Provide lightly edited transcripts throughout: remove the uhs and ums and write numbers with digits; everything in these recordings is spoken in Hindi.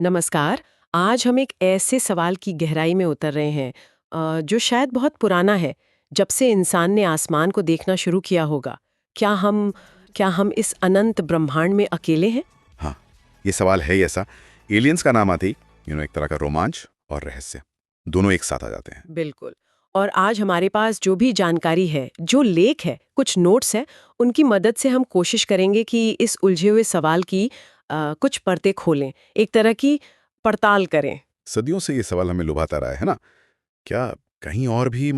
नमस्कार। आज हम एक ऐसे सवाल की गहराई में उतर रहे हैं जो शायद बहुत पुराना है। जब से इंसान ने आसमान को देखना शुरू किया होगा, क्या हम क्या हम इस अनंत ब्रह्मांड में अकेले हैं? हाँ, ये सवाल है ही ऐसा। एलियंस का नाम आते ही एक तरह का रोमांच और रहस्य दोनों एक साथ आ जाते हैं। बिल्कुल। और आज हमारे पास जो भी जानकारी है, जो लेख है, कुछ नोट्स है, उनकी मदद से हम कोशिश करेंगे कि इस उलझे हुए सवाल की कुछ परतें खोलें, एक तरह की पड़ताल करें। सदियों से ये सवाल हमें लुभाता रहा है ना? क्या कहीं और भी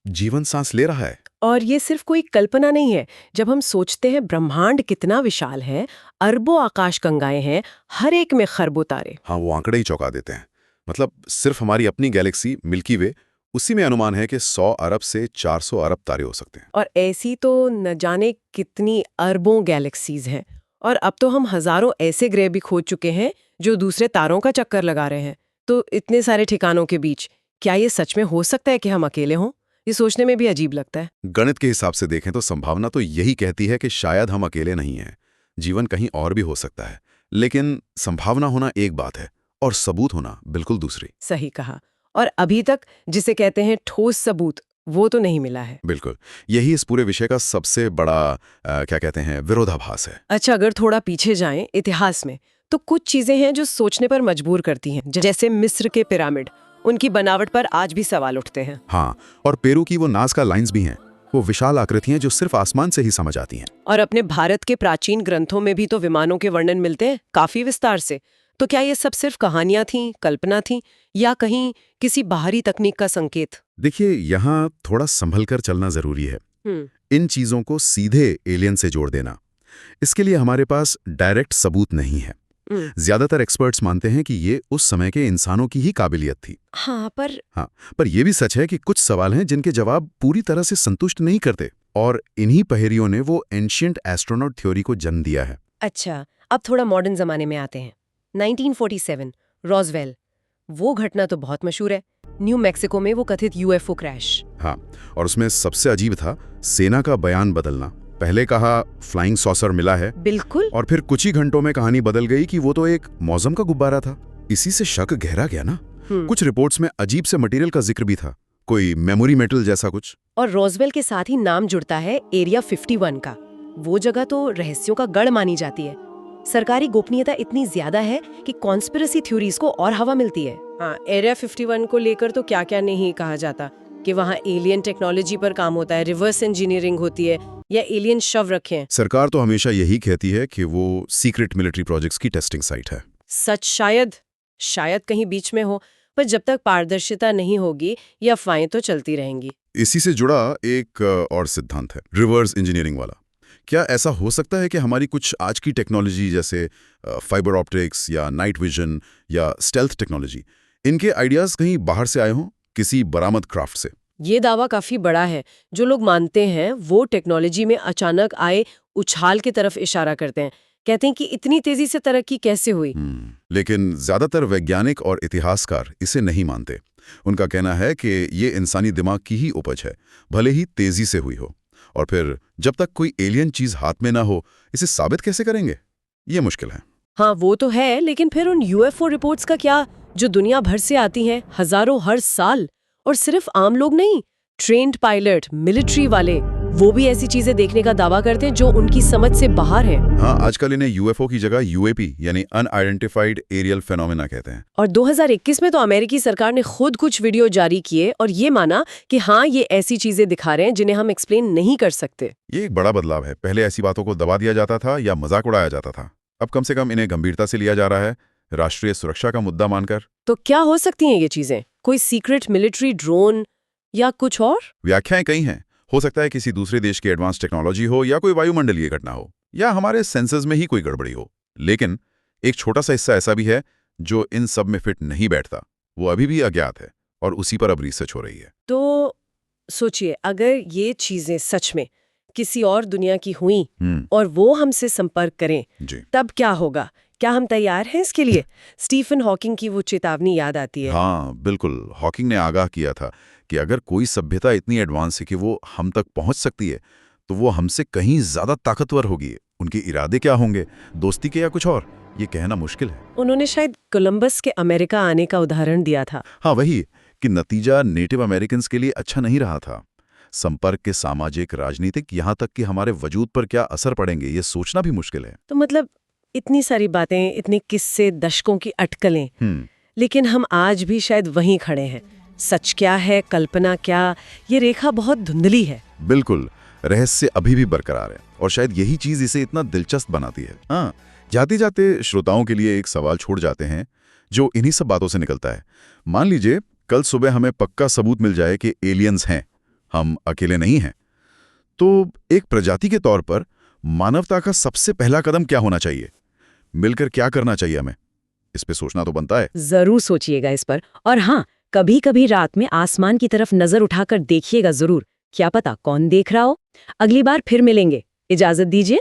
जीवन सांस ले रहा है? और ये सिर्फ कोई कल्पना नहीं है। जब हम सोचते हैं ब्रह्मांड कितना विशाल है, अरबों आकाशगंगाएं हैं, हर एक में खरबों तारे। हाँ, वो आंकड़े ही चौंका देते हैं। सिर्फ हमारी अपनी गैलेक्सी मिल्की वे, उसी में अनुमान है कि 100 अरब से 400 अरब तारे हो सकते हैं। और ऐसी तो न जाने कितनी अरबों गैलेक्सीज हैं। और अब तो हम हजारों ऐसे ग्रह भी खोज चुके हैं जो दूसरे तारों का चक्कर लगा रहे हैं। तो इतने सारे ठिकानों के बीच क्या ये सच में हो सकता है कि हम अकेले हों? ये सोचने में भी अजीब लगता है। गणित के हिसाब से देखें तो संभावना तो यही कहती है कि शायद हम अकेले नहीं हैं। जीवन कहीं और भी हो सकता है। लेकिन संभावना होना एक बात है और सबूत होना बिल्कुल दूसरी। सही कहा। और अभी तक जिसे कहते हैं ठोस सबूत, वो तो नहीं मिला है। बिल्कुल, यही इस पूरे विषय का सबसे बड़ा क्या कहते हैं, विरोधाभास है। अच्छा, अगर थोड़ा पीछे जाएं इतिहास में, तो कुछ चीजें हैं जो सोचने पर मजबूर करती हैं। जैसे मिस्र के पिरामिड, उनकी बनावट पर आज भी सवाल उठते हैं। हाँ, और पेरू की वो नाज़का लाइंस भी हैं। वो विशाल आकृतियां जो सिर्फ आसमान से ही समझ आती हैं। और अपने भारत के प्राचीन ग्रंथों में भी तो विमानों के वर्णन मिलते हैं, काफी विस्तार से। तो क्या ये सब सिर्फ कहानियां थीं, कल्पना थी, या कहीं किसी बाहरी तकनीक का संकेत? देखिए, यहाँ थोड़ा संभल कर चलना जरूरी है। हम्म। इन चीजों को सीधे एलियन से जोड़ देना, इसके लिए हमारे पास डायरेक्ट सबूत नहीं है। ज्यादातर एक्सपर्ट्स मानते हैं कि ये उस समय के इंसानों की ही काबिलियत थी। हाँ, पर यह भी सच है कि कुछ सवाल हैं जिनके जवाब पूरी तरह से संतुष्ट नहीं करते, और इन्हीं पहेलियों ने वो एंशिएंट एस्ट्रोनॉट थ्योरी को जन्म दिया है। अच्छा, अब थोड़ा मॉडर्न जमाने में आते हैं। 1947 रॉसवेल, वो घटना तो बहुत मशहूर है। न्यू मैक्सिको में वो कथित यूएफओ क्रैश। हाँ, और उसमें सबसे अजीब था सेना का बयान बदलना। पहले कहा फ्लाइंग सॉसर मिला है, बिल्कुल। और फिर कुछ ही घंटों में कहानी बदल गई कि वो तो एक मौसम का गुब्बारा था। इसी से शक गहरा गया ना। कुछ रिपोर्ट्स में अजीब से मटेरियल का जिक्र भी था, कोई मेमोरी मेटल जैसा कुछ। और रोजवेल के साथ ही नाम जुड़ता है एरिया 51 का। वो जगह तो रहस्यों का गढ़ मानी जाती है। सरकारी गोपनीयता इतनी ज्यादा है कि कॉन्स्पिरेसी थ्योरीज को और हवा मिलती है। हाँ, एरिया 51 को लेकर तो क्या क्या नहीं कहा जाता कि वहाँ एलियन टेक्नोलॉजी पर काम होता है, रिवर्स इंजीनियरिंग होती है, या एलियन शव रखे हैं। सरकार तो हमेशा यही कहती है कि वो सीक्रेट मिलिट्री प्रोजेक्ट्स की टेस्टिंग साइट है। सच शायद कहीं बीच में हो, पर जब तक पारदर्शिता नहीं होगी, ये अफवाहें तो चलती रहेंगी। इसी से जुड़ा एक और सिद्धांत है, रिवर्स इंजीनियरिंग वाला। क्या ऐसा हो सकता है कि हमारी कुछ आज की टेक्नोलॉजी जैसे फाइबर ऑप्टिक्स या नाइट विजन या स्टेल्थ टेक्नोलॉजी, इनके आइडियाज कहीं बाहर से आए हों, किसी बरामद क्राफ्ट से? ये दावा काफी बड़ा है। जो लोग मानते हैं वो टेक्नोलॉजी में अचानक आए उछाल की तरफ इशारा करते हैं। कहते हैं कि इतनी तेजी से तरक्की कैसे हुई। लेकिन ज्यादातर वैज्ञानिक और इतिहासकार इसे नहीं मानते। उनका कहना है कि ये इंसानी दिमाग की ही उपज है, भले ही तेजी से हुई हो। और फिर जब तक कोई एलियन चीज हाथ में ना हो, इसे साबित कैसे करेंगे? ये मुश्किल है। हाँ, वो तो है, लेकिन फिर उन यूएफओ रिपोर्ट्स का क्या, जो दुनिया भर से आती हैं, हजारों हर साल। और सिर्फ आम लोग नहीं, ट्रेन्ड पायलट, मिलिट्री वाले, वो भी ऐसी चीजें देखने का दावा करते हैं जो उनकी समझ से बाहर है। हाँ, आजकल इन्हें यूएफओ की जगह यूएपी यानी अनआइडेंटिफाइड एरियल फेनोमेना कहते हैं। और 2021 में तो अमेरिकी सरकार ने खुद कुछ वीडियो जारी किए और ये माना कि हाँ, ये ऐसी चीजें दिखा रहे हैं जिन्हें हम एक्सप्लेन नहीं कर सकते। ये एक बड़ा बदलाव है। पहले ऐसी बातों को दबा दिया जाता था या मजाक उड़ाया जाता था। अब कम से कम इन्हें गंभीरता से लिया जा रहा है, राष्ट्रीय सुरक्षा का मुद्दा मानकर। तो क्या हो सकती हैं ये चीजें? कोई सीक्रेट मिलिट्री ड्रोन या कुछ और? व्याख्याएं कई हैं। हो सकता है किसी दूसरे देश की एडवांस टेक्नोलॉजी हो, या कोई वायुमंडलीय घटना हो, या हमारे सेंसर्स में ही कोई गड़बड़ी हो। लेकिन एक छोटा सा हिस्सा ऐसा भी है जो इन सब में फिट नहीं बैठता। वो अभी भी अज्ञात है और उसी पर अब रिसर्च हो रही है। तो सोचिए, अगर ये चीजें सच में किसी और दुनिया की हुई और वो हमसे संपर्क करें, तब क्या होगा? क्या हम तैयार हैं इसके लिए? स्टीफन हॉकिंग की वो चेतावनी याद आती है। हाँ बिल्कुल, हॉकिंग ने आगाह किया था कि अगर कोई सभ्यता इतनी एडवांस है कि वो हम तक पहुंच सकती है, तो वो हमसे कहीं ज्यादा ताकतवर होगी। उनके इरादे क्या होंगे, दोस्ती के या कुछ और, ये कहना मुश्किल है। उन्होंने शायद कोलंबस के अमेरिका आने का उदाहरण दिया था। हाँ, वही कि नतीजा नेटिव अमेरिकन्स के लिए अच्छा नहीं रहा था। संपर्क के सामाजिक, राजनीतिक, यहाँ तक कि हमारे वजूद पर क्या असर पड़ेंगे, ये सोचना भी मुश्किल है। तो मतलब इतनी सारी बातें, इतने किस्से, दशकों की अटकलें, लेकिन हम आज भी शायद वहीं खड़े हैं। सच क्या है, कल्पना क्या, ये रेखा बहुत धुंधली है। बिल्कुल, रहस्य अभी भी बरकरार है और शायद यही चीज इसे इतना दिलचस्प बनाती है। हाँ, जाते जाते श्रोताओं के लिए एक सवाल छोड़ जाते हैं जो इन्हीं सब बातों से निकलता है। मान लीजिए कल सुबह हमें पक्का सबूत मिल जाए कि एलियंस हैं, हम अकेले नहीं हैं, तो एक प्रजाति के तौर पर मानवता का सबसे पहला कदम क्या होना चाहिए? मिलकर क्या करना चाहिए हमें? इस पे सोचना तो बनता है। जरूर सोचिएगा इस पर। और हाँ, कभी कभी रात में आसमान की तरफ नजर उठाकर देखिएगा जरूर। क्या पता कौन देख रहा हो। अगली बार फिर मिलेंगे। इजाजत दीजिए।